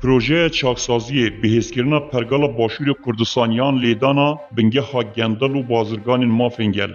Pirojeya çaksaziyê bihêzkirina pergala Başûrê Kurdistanê lêdana bingeha gendel û bazirganên mafên gel.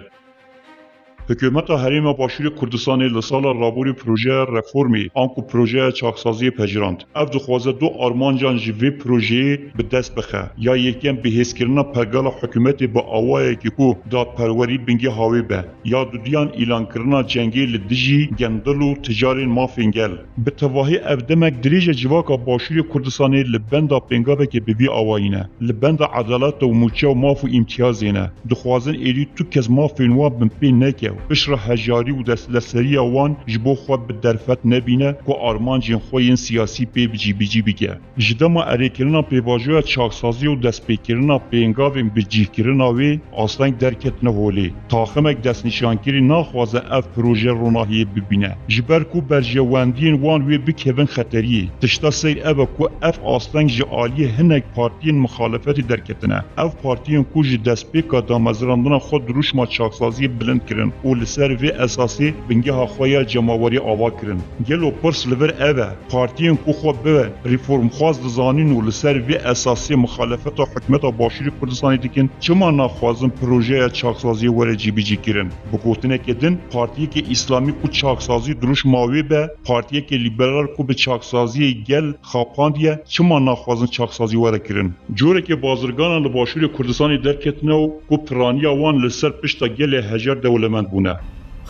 Hikûmeta Herêma Başûrê Kurdistanê li sala rabûrî projeya rîformê anku pirojeya çaksaziyê pejirand. Ev dixwaze du armancan ji vê projeyê bi dest bixe ya yekem bihêzkirina pergala Hikûmetê bi awayekî ku dadperwerî bingeha wê be ya diduyan îlankirina cengê li dijî gendel û ticarên mafên gel. Bi tevahî ev demek dirêja civaka Başûrê Kurdistanê li benda pêngavekê bi vî awayî ne. Li benda edaleta û mûçeya maf û îmtiyazê ne. Dixwazin êrî tu kes mafên wan bin pê neke. Pişra hejarî û destleseriya wan ji bo xwe bi derfet nebîne ku armancên xwe yên siyasî pê bicî bike. Ji dema erêkirina pêvajoya çaksaziyê û destpêkirina pêngavên bicîkirina wê asteng derketine holê. Taximek destnîşankirî naxwaze ev proje ronahiyê bibîne. Ji ber ku berjewendiyên wan wê bikevin xeteriyê. Tişta seyr ev e ku ev asteng ji aliyê hinek partiyên mixalefetê derketine. Ev partiyên ku ji destpêka damezirandina xwe duruşma çaksaziyê bilind kirin û li ser vê esasê bingeha xwe ya cemawerî ava kirin. Gelo pirs li vir ev e partiyên ku xwe bi rîformxwaz dizanîn û li ser vê esasê mixalefeta Hikûmeta Başûrê Kurdistanê dikin çima naxwazin projeya çaksaziyê were cîbîcî kirin. Bi gotinekê din partiyekê îslamî ku çaksazî duruşma wê be partiyekê liberal ku bi çaksaziyê gel xapandiye çima naxwazin çaksazî were kirin. Corekê bazirganan li Başûrê Kurdistanê derketine û ku piraniya wan li ser pişta gelê hejar dewlemend bûne.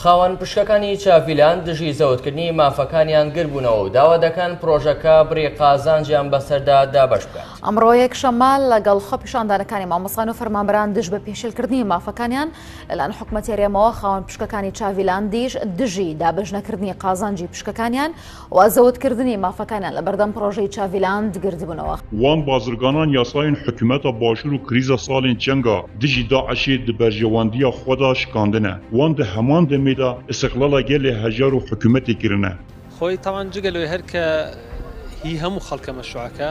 خاوەن پشکەکانی چاڤیلان دژی زەوتکردنی مافەکانیان گربوونەوە و داوا دەکەن پرۆژەکە بڕی قازانجیان بەسەردا دابەش بکات. ئەمڕۆ یەکشەممە لەگەڵ خۆ پیشاندانەکانی مامۆستان و فەرمانبەران دژ بە پێشێلکردنی مافەکانیان لەلایەن حکوومەتی هەرێمەوە خاوەن پشکەکانی چاڤیلان دیش دژی دابەژنەکردنی قازانجی پشکەکانیان و زەوتکردنی مافەکانیان لە بەردەم پرۆژەی چاڤیلان گردبوونەوە. وان bazirganan yasayên Hikûmeta Başûr û krîza salên çenga dijî Daişê di berjewendiya xwe da şikandine. Wan di heman demê da istiqlala gelê hejar û hikûmetê kirine. خۆی تاوان جگەلەوەی هەر کە هی هەموو خەڵکە مەشروعەکە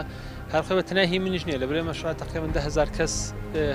هەر خۆی بەتەنیا هی منیش نییە لەبەرێ مەشروع تقریباً 10,000 کەس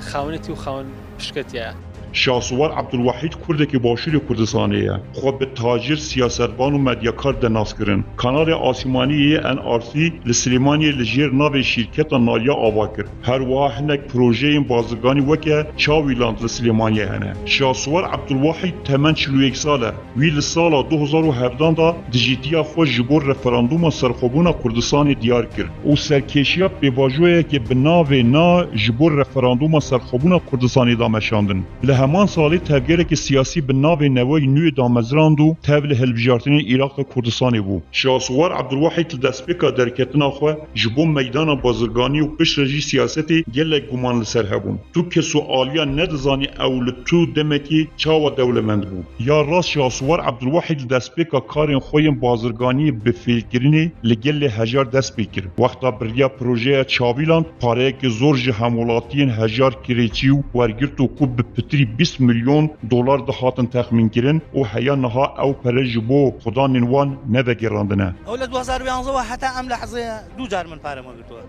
خاوەنێتی و خاوەن پشکەتیە. Şahsuvar Abdulwahid Kurdekî Başûrê Kurdistanê ye. Xwe bi tacir, siyasetvan û medyakar de nas kirin. Kanalê Asîmanî yê NRC li Silêmaniyê li jêr navê şîrketa Naliya ava kir. Her wiha hinek projeyên bazirganî weke Çaviland li Silêmaniyê hene. Şahsuvar Abdulwahid temen 41 sal e. Wî li sala 2017 da dijîtiya xwe ji bo referandûma serxwebûna Kurdistanê diyar kir û serkêşiya pêvajoyekê bi navê na ji bo referandûma serxwebûna Kurdistanê da meşandin. Heman salî tevgerekî siyasî bi navê neweyî nûyê damezirand û tev li hilbijartinê Iraq û Kurdistanê bû. Şahsuvar Abdulwahid li destpêka derketina xwe ji bo meydana bazirganî û piştre jî siyasetê gelek guman li ser hebûn. Tu kes û aliya nedizanî ew li tu demekî çawa dewlemend bû. Ya rast Şahsuvar Abdulwahid li destpêka karên xwe yên bazirganiyê bi fêlkirinê li gelê hejar dest pê kir. Wexta biriya projeya Çaviland pareyekî zor ji hemwelatiyên hejar kirêçî û wergirt û ku bi pitirî 20 milyon dolar da hatin texmin kirin û heya niha ew pere ji bo xudanên wan nevegerandine. Ew li 2012 heta em li hezê du car min pare me girtiwe.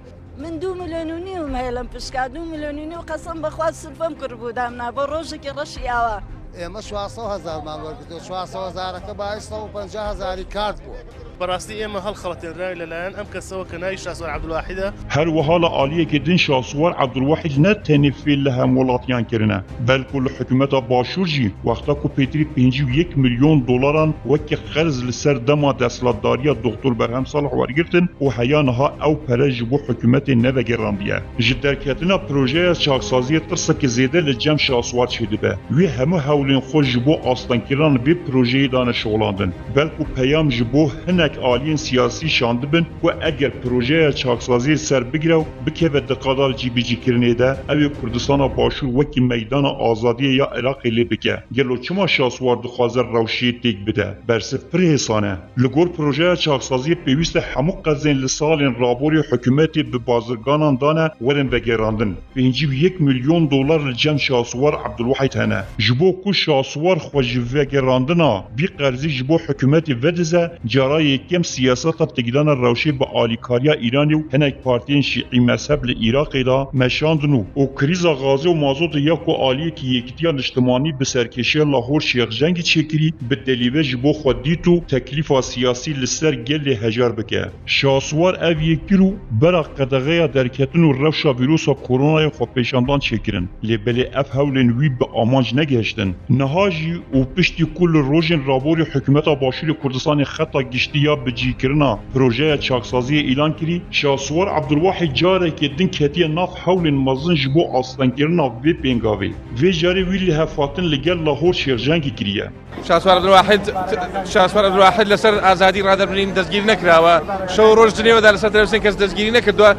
من 2 ملیۆن و نیوم هەیە لەم پشکا 2 ملیۆن و نیو قەسەم بەخوا سرفەم کردبوو دامنا بۆ ڕۆژێکی ڕەشی ئاوا. ئێمە 400,000 مان وەرگرتووە 400,000ەکە باعث 150,000 کارت بووە. بەڕاستی ئێمە هەڵخەڵەتێنراوی لەلایەن ئەم کەسەوە کە ناوی شاسوار عەبدولواحیدە. Her wiha li aliyekê din Şahsuvar Abdulwahid ne tenê fêl li hemwelatiyan kirine. Belku li Hikûmeta Başûr jî wexta ku pêtirî 51 milyon dolaran wekî xerz li ser dema desthilatdariya Doktor Berhem Salih wergirtin û heya niha ew pere ji bo hikûmetê nevegerandiye. Ji derketina projeya çaksaziyê tirsekî zêde li cem Şahsuvar çêdibe. Wî hemû hewlên xwe ji bo astenkiran vê projeyê da neşolandin. Belku peyam ji bo hinek aliyên siyasî şandibin ku eger projeya çaksaziyê ser bigire û bikeve di qadar cîbîcîkirinê de ew ê Kurdistana Başûr wekî meydana azadiyê ya Iraqê lê bike. Gelo çima Şahsuvar dixwaze rewşiyê têk bide? Bersiv pir hêsan e. Li gor projeya çaksaziyê pêwîst e hemû qezên li salên raborî Hikûmetê bi bazirganan dane werin vegerandin. 51 milyon dolar li cem Şahsuvar Abdulwahid hene. Ji bo ku شاسوار خوش وگراندنا بی قرضی جبو حکومت ودزه جارا یکم سیاست تگدان روشی با آلیکاریا ایرانی و هنک پارتین شیعی مذهب لعراق دا مشاندنو و کریزا غازی و مازوت یکو آلیه که یکتیان اجتماعی به سرکشی لاهور شیخ جنگی چکری به دلیوه جبو خود دیتو تکلیف سیاسی لسر گل هجار بکه شاسوار او یکیرو برا قدغه درکتن و روشا ویروسا کرونا خو پیشاندان چکرن لبلی اف هولن وی به آمانج نگهشتن نهاجی و پشتی کل روژن رابوری حکومتا باشوری کردستان خطا گشتیا بجی کرنا پروژه چاکسازی îlan کری شاسوار عبدالواحد جاره که دن کتی ناف هولن مزن جبو آستان کرنا وی پینگاوی وی جاری ویلی هفاتن لگل لاهور شیرجنگی کریه شاسوار عبدالواحد لسر آزادی رادربرین دەستگیر نەکراوە شەو ڕۆژ دنێوەدا لەسەر تەلەڤیزیۆن کەس دەستگیری نەکردووە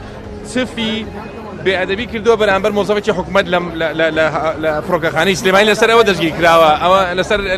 سفی بێئەدەبی کردووە بەرامبەر مۆزەفێکی حکوومەت لە فڕۆکەخانەی سلێمانی لەسەر ئەوە دەستگیر کراوە ئەوە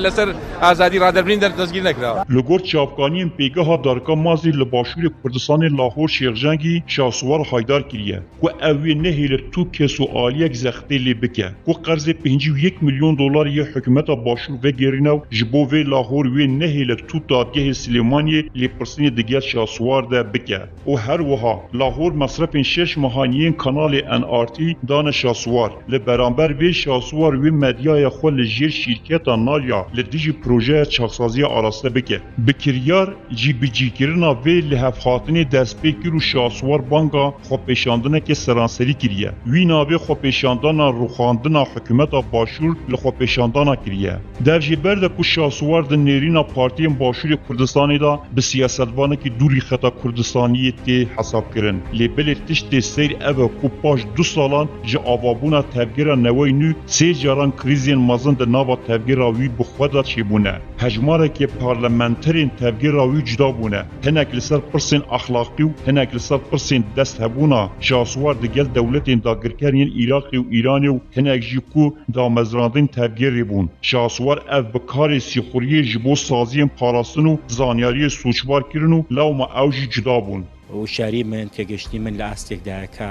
لەسەر ئازادی ڕادەربرین دەستگیر نەکراوە لەگۆر چاپکانیên پێگەها دارکا مازی لە باشووری کوردستانی لاهۆر شێرژەنگی شاسوار حایدار کریە ku ew wê nehêle tu kes û aliyek zextê lê bike ku qerzê 51 milyon dolar yê hikûmeta başûr vegerîne ji bo vê lahor wê nehêle tu dadgehê Silêmaniyê lêpirsînê digel şaswar de bike û her wiha lahor mesrefên 6 mehaniyên kanalê NRT dane şaswar li beramber vê şaswar wê medyaya xwe li jêr şîrketa Nalya li dijî projeya çaksaziyê araste bike bi kiryar jî bi cîkirina vê li hevhatinê destpêkir û şaswar banga xwepêşandinekê seranserî kiriye wî navê xwepêşandana rûxandina hikûmeta başûr li xwepêşandana kiriye dev jî ber de ku şaswar di nêrîna partiyên başûrê Kurdistanê da bi siyasetvanekî dûrî xeta Kurdistaniyê tê hesabkirin lê bilê tiştê seyr ev e ku paş 2 salan ji avabûna tevgera newey nû 3 caran krîzên mezin di nava tevgera wî bi xwe da çêbûne hejmarekê parlamenterên tevgera wî cuda bûne hinek li ser pirsên axlaqî û hinek li ser pirsên dest hebûna şaswar digel dewletên dagirkeriyên Iraqê û Îranê û hinek jî ku damezrandin tevgerê bûn şaswar ev bi karê sîxuriyê ji bo saziyên parastin û zanyariyê sûçbar kirin û lewma ew jî cuda bûn وشاری من تێگەشتی من لە ئاستێکدایە کە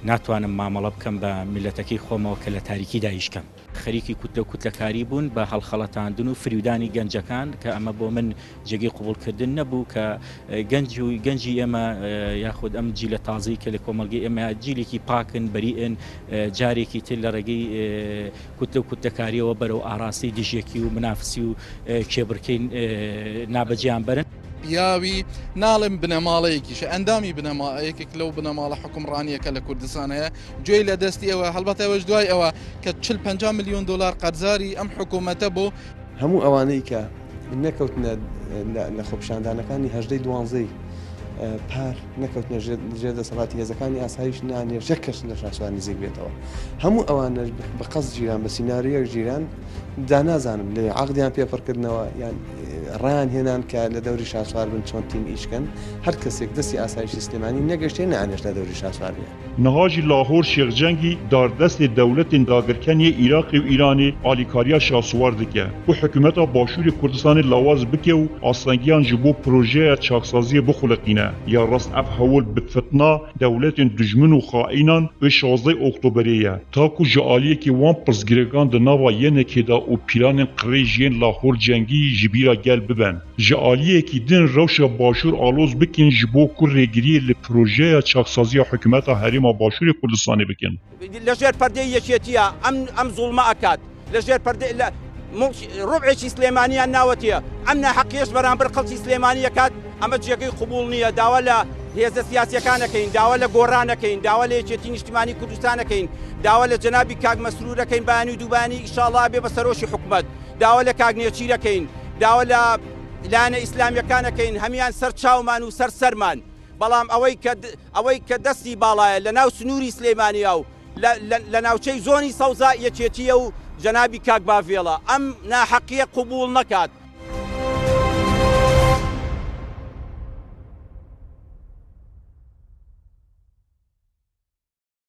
ناتوانم مامەڵە بکەم بە میلەتەکەی خۆمەوە کە لە تاریکی دایشکەم خەریکی کوتلەکاری بوون بە هەڵخەڵەتاندن و فریودانی گەنجەکان کە ئەمە بۆ من جێگەی قوبوڵکردن نەبوو کە گەنجی ئێمە یاخود ئەم جیلە تازەی کە لە کۆمەلگەی ئێمە جیلێکی پاکن بەریئن جارێکی تر لە ڕێگەی کوتلەکاریەوە بەرەو ئاراستی دژێکی و منافسی و کێبڕکەی نابەجیان بەرن پیاوی ناڵم بنەماڵەیەکیش ئەندامی بنەماڵەیەکێک لەو بنەماڵە حکومڕانیەکە لە کوردستانەیە گوێی لە دەستی ئەوە هەڵبەتە ئەوەش دوای ئەوە کە 40-50 میلیۆن دلار قەرزاری ئەم حکوومەتە بۆ هەموو ئەوانەی کە نەکەوتنە لە خۆپیشاندانەکانی هەژدەی دوانزەی پار نەکەوتنە ژێر دەسەڵاتی هێزەکانی ئاسایش نانێژە کەس لە شاسوار نزیک بێتەوە هەموو ئەوانە بە قەس جیران بە سیناریۆ جیران دانازانم لێ عەقدیان پێپڕکردنەوە یان ڕیان هێنان کە لە دەوری شاسوار بن چۆن تیم ئیشکەن هەر کەسێک دەستی ئاسایشی سلێمانی نەگەشتێ نانێش لە دەوری شاسوار بێ نهاجی لاهور شێرجەنگی داردەستê dewletên dagirkeniyê Iraqê û Îranê alîkariya şaswar dike ku hikûmeta başûrê Kurdistanê lawaz bike û astengiyan ji bo projeya çaksaziyê bixuleqîne ya rast ev hewil bi fitna dewletên dijmin û xaînan wê 16 Oktoberê ye ta ku ji aliyekî wan pirsgirêkan di nava yenekê da û pîlanên qirê jiyên Lahor cengî ji bîra gel biben ji aliyekî din rewşa başûr aloz bikin ji bo ku rêgiriyê li projeya çaksaziya Hikûmeta Herêma Başûrê Kurdistanê bikin لەژێر پەردەی یەکێتیە ئەم زوڵمە ئەکات لەژێر پەردەی ڕوبعێکی سلێمانیان ناوەتیە ئەم ناحەقیەش بەرامبەر خەڵکی سلێمانیەکات ئەمە جێگەی قبوڵ نییە داوا لە هێزە سیاسیەکانەکەین داوا لە گۆڕانەکەین داوا لە یەکێتی نیشتیمانی کوردستانەکەین داوا لە جەنابی کاک مەسرورەکەین بەیانی و دووبانی ئیشاڵڵا بێ بە سەرۆشی حکومەت داوا لە کاک نێچیرەکەین داوا لە لانە ئیسلامیەکانەکەین هەمیان سەر چاومان و سەرمان بەڵام ئەوەی کە دەستی باڵایە لە ناو سنووری سلێمانیا و لە ناوچەی زۆنی سەوزا یەکێتیە و جەنابی کاک باڤێڵە ئەم ناحەقیە قبوڵ نەکات